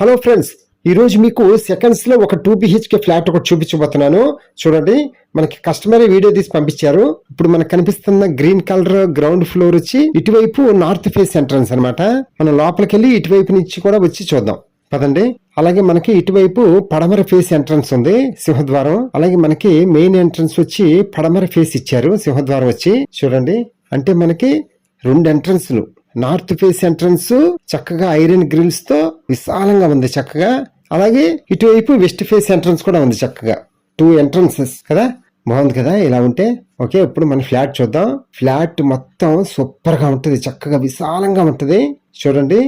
Hello friends, ఈ రోజు మీకు సెకండ్స్ లో ఒక 2 BHK ఫ్లాట్ ఒకటి చూపించబోతున్నాను. చూడండి, మనకి కస్టమర్ వీడియో తీసి పంపించారు. ఇప్పుడు మనకు కనిపిస్తున్న గ్రీన్ కలర్ గ్రౌండ్ ఫ్లోర్ వచ్చి ఇటువైపు నార్త్ ఫేస్ ఎంట్రన్స్ అన్నమాట. మనం లోపలికి వెళ్ళి ఇటువైపు నుంచి కూడా వచ్చి చూద్దాం పదండి. అలాగే మనకి ఇటువైపు పడమర ఫేస్ ఎంట్రన్స్ ఉంది, సింహద్వారం. అలాగే మనకి మెయిన్ ఎంట్రన్స్ వచ్చి పడమర ఫేస్ ఇచ్చారు, సింహద్వారం వచ్చి చూడండి. అంటే మనకి 2 ఎంట్రన్స్లు. నార్త్ ఫేస్ ఎంట్రన్స్ చక్కగా ఐరన్ గ్రిల్స్ తో విశాలంగా ఉంది చక్కగా. అలాగే ఇటువైపు వెస్ట్ ఫేస్ ఎంట్రన్స్ కూడా ఉంది చక్కగా. 2 ఎంట్రన్సెస్ కదా, బాగుంది కదా ఇలా ఉంటే. ఓకే, ఇప్పుడు మన ఫ్లాట్ చూద్దాం. ఫ్లాట్ మొత్తం సూపర్ గా ఉంటుంది, చక్కగా విశాలంగా ఉంటుంది. చూడండి,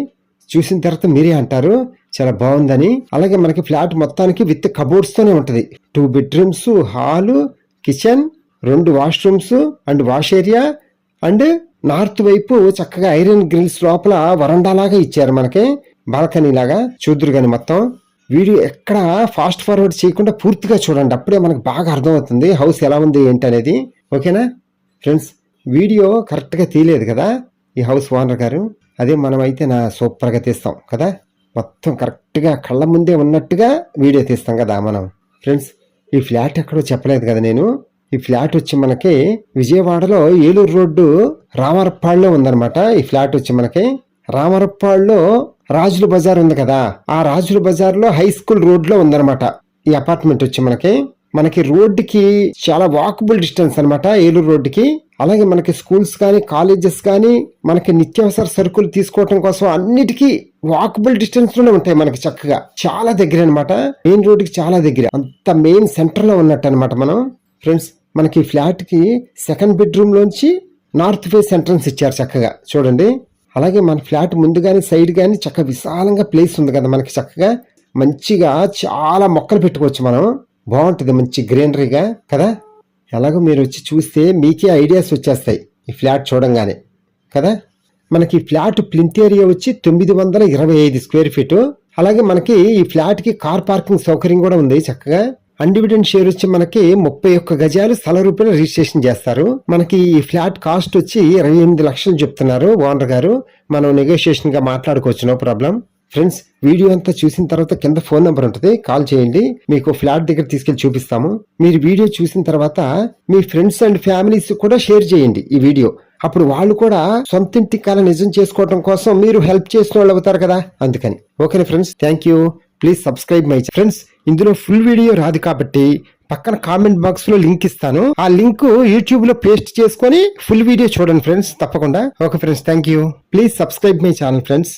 చూసిన తర్వాత మీరే అంటారు చాలా బాగుందని. అలాగే మనకి ఫ్లాట్ మొత్తానికి విత్ కబోర్డ్స్ తోనే ఉంటది. 2 bedrooms, hall, kitchen, 2 washrooms and wash area. And north వైపు చక్కగా ఐరన్ గ్రిల్స్ లోపల వరండా లాగా ఇచ్చారు మనకి, బాల్కనీ లాగా. చూద్దురు గాని మొత్తం వీడియో ఎక్కడ ఫాస్ట్ ఫార్వర్డ్ చేయకుండా పూర్తిగా చూడండి, అప్పుడే మనకు బాగా అర్థమవుతుంది హౌస్ ఎలా ఉంది ఏంటి అనేది. ఓకేనా ఫ్రెండ్స్, వీడియో కరెక్ట్ గా తీయలేదు కదా ఈ హౌస్ ఓనర్ గారు. అదే మనం అయితే సూపర్ గా తీస్తాం కదా, మొత్తం కరెక్ట్ గా కళ్ళ ముందే ఉన్నట్టుగా వీడియో తీస్తాం కదా మనం. ఫ్రెండ్స్, ఈ ఫ్లాట్ ఎక్కడో చెప్పలేదు కదా నేను. ఈ ఫ్లాట్ వచ్చి మనకి విజయవాడలో ఏలూరు రోడ్డు రామరప్పాడులో ఉందన్నమాట. ఈ ఫ్లాట్ వచ్చి మనకి రామరప్పాడులో రాజుల బజార్ ఉంది కదా, ఆ రాజుల బజార్ లో హై స్కూల్ రోడ్ లో ఉందన్నమాట ఈ అపార్ట్మెంట్ వచ్చి మనకి రోడ్డుకి చాలా వాకబుల్ డిస్టెన్స్ అనమాట, ఏలూరు రోడ్డుకి. అలాగే మనకి స్కూల్స్ కానీ కాలేజెస్ కానీ మనకి నిత్యావసర సరుకులు తీసుకోవటం కోసం అన్నిటికీ వాకబుల్ డిస్టెన్స్ లోనే ఉంటాయి మనకి, చక్కగా చాలా దగ్గర అనమాట. మెయిన్ రోడ్డుకి చాలా దగ్గర, అంత మెయిన్ సెంటర్ లో ఉన్నట్టు అనమాట మనం. ఫ్రెండ్స్, మనకి ఫ్లాట్ కి 2nd బెడ్రూమ్ లోంచి నార్త్ ఫేస్ ఎంట్రన్స్ ఇచ్చారు చక్కగా చూడండి. అలాగే మన ఫ్లాట్ ముందు గాని సైడ్ గాని చక్కగా విశాలంగా ప్లేస్ ఉంది కదా మనకి, చక్కగా మంచిగా చాలా మొక్కలు పెట్టుకోవచ్చు మనం. బాగుంటుంది మంచి గ్రీనరీగా కదా. ఎలాగో మీరు వచ్చి చూస్తే మీకే ఐడియాస్ వచ్చేస్తాయి ఈ ఫ్లాట్ చూడంగానే కదా. మనకి ఫ్లాట్ ప్లింత్ ఏరియా వచ్చి 925 స్క్వేర్ ఫీట్. అలాగే మనకి ఈ ఫ్లాట్ కి కార్ పార్కింగ్ సౌకర్యం కూడా ఉంది చక్కగా. అన్డివిడెంట్ షేర్ వచ్చి మనకి 31 గజాలు స్థల రూపాయలు రిజిస్ట్రేషన్ చేస్తారు. మనకి ఈ ఫ్లాట్ కాస్ట్ వచ్చి 28 లక్షలు చెప్తున్నారు ఓనర్ గారు. మనం నెగోషియేషన్ గా మాట్లాడుకోవచ్చు, నో ప్రాబ్లం. ఫ్రెండ్స్, వీడియో అంతా చూసిన తర్వాత కింద ఫోన్ నెంబర్ ఉంటుంది, కాల్ చేయండి, మీకు ఫ్లాట్ దగ్గర తీసుకెళ్లి చూపిస్తాము. మీరు వీడియో చూసిన తర్వాత మీ ఫ్రెండ్స్ అండ్ ఫ్యామిలీస్ కూడా షేర్ చేయండి ఈ వీడియో. అప్పుడు వాళ్ళు కూడా సొంత ఇంటి కల నిజం చేసుకోవడం కోసం మీరు హెల్ప్ చేసిన వాళ్ళు అవుతారు కదా, అందుకని. Okay friends, thank you. Please subscribe my friends. ఇందులో ఫుల్ వీడియో రాదు కాబట్టి పక్కన కామెంట్ బాక్స్ లో లింక్ ఇస్తాను, ఆ లింక్ యూట్యూబ్ లో పేస్ట్ చేసుకొని ఫుల్ వీడియో చూడండి ఫ్రెండ్స్ తప్పకుండా. Okay friends, thank you. Please subscribe my channel friends.